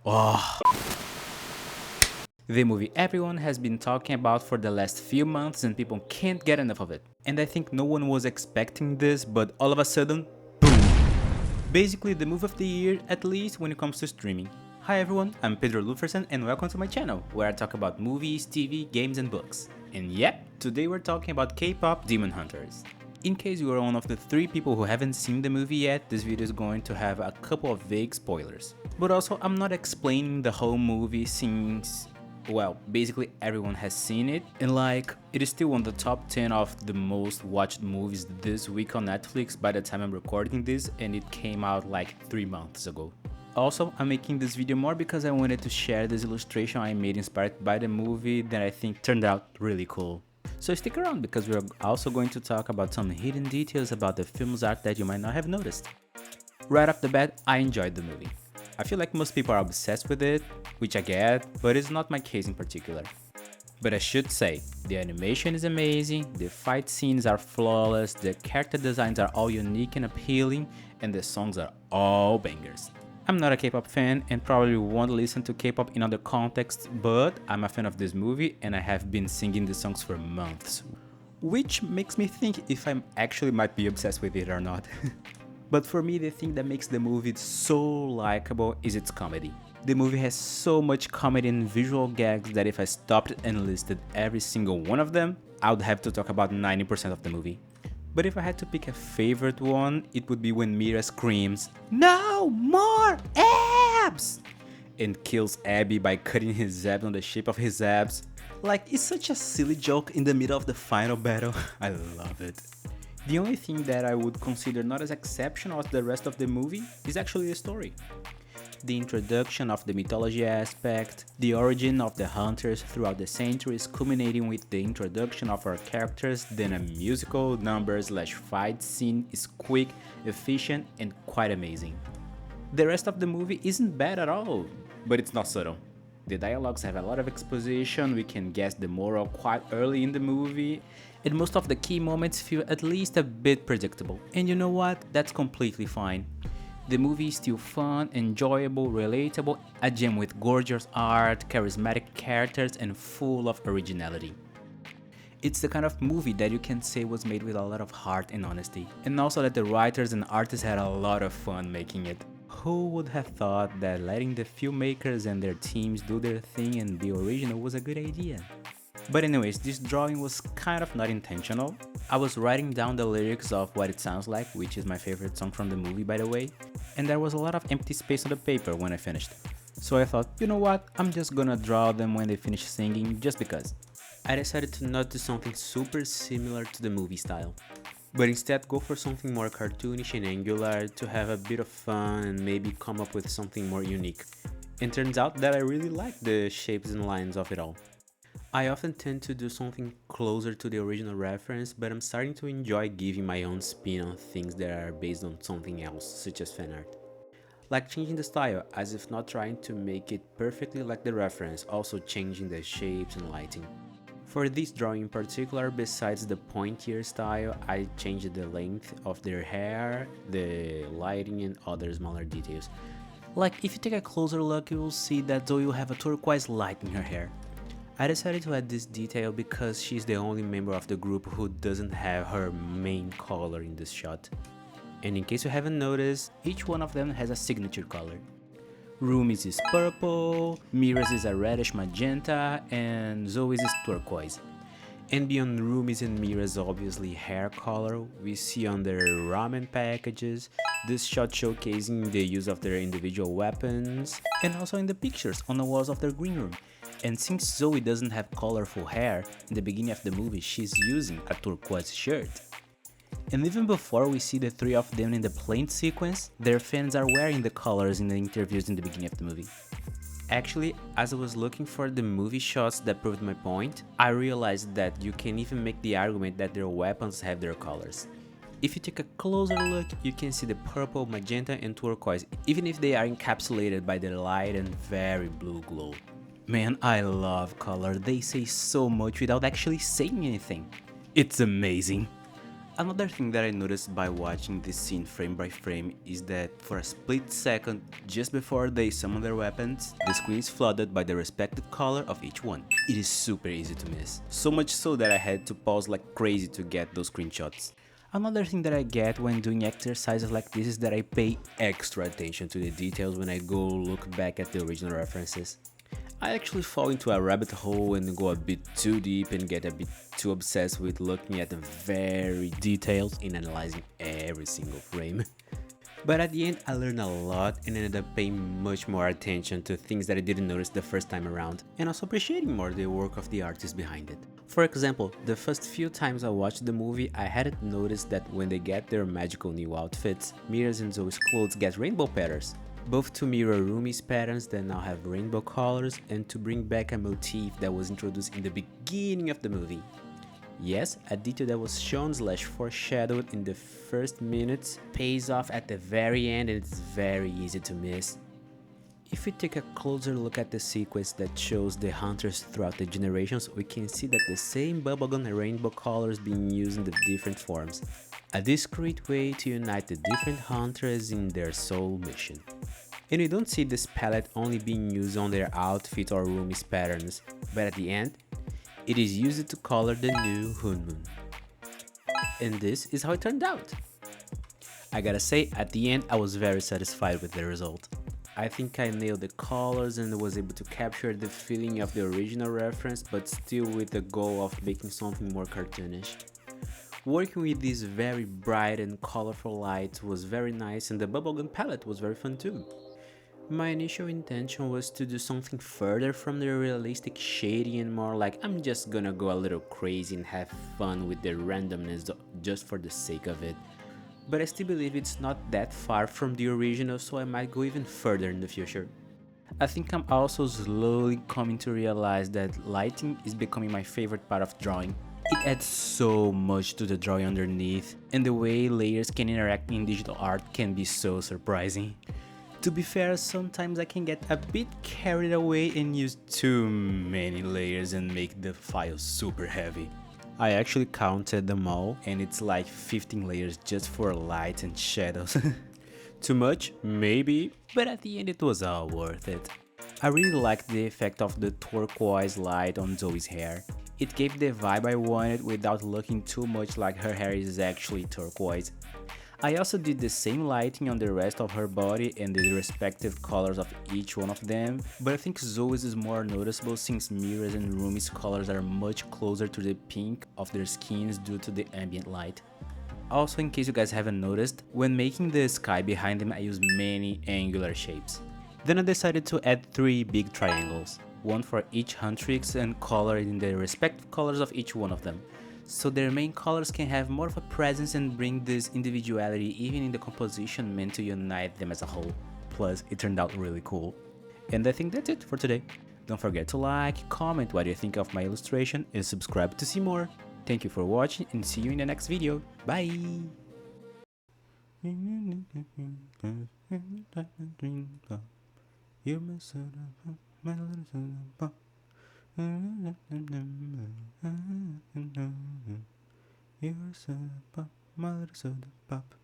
Oh, the movie everyone has been talking about for the last few months and people can't get enough of it. And I think no one was expecting this, but all of a sudden, boom! Basically the movie of the year, at least when it comes to streaming. Hi everyone, I'm Pedro Luferson and welcome to my channel, where I talk about movies, TV, games and books. And yep, today we're talking about K-pop Demon Hunters. In case you are one of the 3 people who haven't seen the movie yet, this video is going to have a couple of vague spoilers. But also, I'm not explaining the whole movie since, well, basically everyone has seen it, and like, it is still on the top 10 of the most watched movies this week on Netflix by the time I'm recording this, and it came out like 3 months ago. Also, I'm making this video more because I wanted to share this illustration I made inspired by the movie that I think turned out really cool. So stick around because we're also going to talk about some hidden details about the film's art that you might not have noticed. Right off the bat, I enjoyed the movie. I feel like most people are obsessed with it, which I get, but it's not my case in particular. But I should say, the animation is amazing, the fight scenes are flawless, the character designs are all unique and appealing, and the songs are all bangers. I'm not a K-pop fan and probably won't listen to K-pop in other contexts, but I'm a fan of this movie and I have been singing the songs for months. Which makes me think if I actually might be obsessed with it or not. But for me, the thing that makes the movie so likable is its comedy. The movie has so much comedy and visual gags that if I stopped and listed every single one of them, I would have to talk about 90% of the movie. But if I had to pick a favorite one, it would be when Mira screams, "No more abs!" and kills Abby by cutting his abs on the shape of his abs. Like, it's such a silly joke in the middle of the final battle. I love it. The only thing that I would consider not as exceptional as the rest of the movie is actually the story. The introduction of the mythology aspect, the origin of the hunters throughout the centuries culminating with the introduction of our characters, then a musical number/fight scene is quick, efficient and quite amazing. The rest of the movie isn't bad at all, but it's not subtle. The dialogues have a lot of exposition, we can guess the moral quite early in the movie, and most of the key moments feel at least a bit predictable. And you know what? That's completely fine. The movie is still fun, enjoyable, relatable, a gem with gorgeous art, charismatic characters, and full of originality. It's the kind of movie that you can say was made with a lot of heart and honesty, and also that the writers and artists had a lot of fun making it. Who would have thought that letting the filmmakers and their teams do their thing and be original was a good idea? But anyways, this drawing was kind of not intentional. I was writing down the lyrics of What It Sounds Like, which is my favorite song from the movie by the way, and there was a lot of empty space on the paper when I finished. So I thought, you know what, I'm just gonna draw them when they finish singing just because. I decided to not do something super similar to the movie style, but instead go for something more cartoonish and angular to have a bit of fun and maybe come up with something more unique. And turns out that I really like the shapes and lines of it all. I often tend to do something closer to the original reference, but I'm starting to enjoy giving my own spin on things that are based on something else, such as fan art. Like changing the style, as if not trying to make it perfectly like the reference, also changing the shapes and lighting. For this drawing in particular, besides the pointier style, I changed the length of their hair, the lighting and other smaller details. Like if you take a closer look, you will see that Zoe will have a turquoise light in her hair. I decided to add this detail because she's the only member of the group who doesn't have her main color in this shot. And in case you haven't noticed, each one of them has a signature color. Rumi's is purple, Mira's is a reddish magenta, and Zoe's is turquoise. And beyond Rumi's and Mira's obviously hair color, we see on their ramen packages, this shot showcasing the use of their individual weapons, and also in the pictures on the walls of their green room. And since Zoe doesn't have colorful hair, in the beginning of the movie she's using a turquoise shirt. And even before we see the 3 of them in the plane sequence, their fans are wearing the colors in the interviews in the beginning of the movie. Actually, as I was looking for the movie shots that proved my point, I realized that you can even make the argument that their weapons have their colors. If you take a closer look, you can see the purple, magenta and turquoise, even if they are encapsulated by the light and very blue glow. Man, I love color, they say so much without actually saying anything. It's amazing. Another thing that I noticed by watching this scene frame by frame is that for a split second, just before they summon their weapons, the screen is flooded by the respective color of each one. It is super easy to miss, so much so that I had to pause like crazy to get those screenshots. Another thing that I get when doing exercises like this is that I pay extra attention to the details when I go look back at the original references. I actually fall into a rabbit hole and go a bit too deep and get a bit too obsessed with looking at the very details and analyzing every single frame. But at the end I learned a lot and ended up paying much more attention to things that I didn't notice the first time around, and also appreciating more the work of the artist behind it. For example, the first few times I watched the movie I hadn't noticed that when they get their magical new outfits, Mira's and Zoe's clothes get rainbow patterns. Both to mirror Rumi's patterns that now have rainbow colors and to bring back a motif that was introduced in the beginning of the movie. Yes, a detail that was shown / foreshadowed in the first minutes pays off at the very end and it's very easy to miss. If we take a closer look at the sequence that shows the hunters throughout the generations, we can see that the same bubblegum and rainbow colors being used in the different forms. A discreet way to unite the different hunters in their sole mission. And we don't see this palette only being used on their outfit or Rumi's patterns, but at the end, it is used to color the new Hunmun. And this is how it turned out. I gotta say, at the end I was very satisfied with the result. I think I nailed the colors and was able to capture the feeling of the original reference, but still with the goal of making something more cartoonish. Working with these very bright and colorful lights was very nice and the bubblegum palette was very fun too. My initial intention was to do something further from the realistic shading and more like I'm just gonna go a little crazy and have fun with the randomness just for the sake of it. But I still believe it's not that far from the original, so I might go even further in the future. I think I'm also slowly coming to realize that lighting is becoming my favorite part of drawing. It adds so much to the drawing underneath, and the way layers can interact in digital art can be so surprising. To be fair, sometimes I can get a bit carried away and use too many layers and make the file super heavy. I actually counted them all and it's like 15 layers just for light and shadows. Too much? Maybe, but at the end it was all worth it. I really liked the effect of the turquoise light on Zoe's hair. It gave the vibe I wanted without looking too much like her hair is actually turquoise. I also did the same lighting on the rest of her body and the respective colors of each one of them, but I think Zoe's is more noticeable since Mira's and Rumi's colors are much closer to the pink of their skins due to the ambient light. Also, in case you guys haven't noticed, when making the sky behind them I used many angular shapes. Then I decided to add 3 big triangles, one for each huntrix and colored in the respective colors of each one of them, so their main colors can have more of a presence and bring this individuality even in the composition meant to unite them as a whole. Plus, it turned out really cool. And I think that's it for today. Don't forget to like, comment what you think of my illustration, and subscribe to see more. Thank you for watching and see you in the next video. Bye! You're my soda pop, my little soda pop. You're a soda pop, my little soda pop.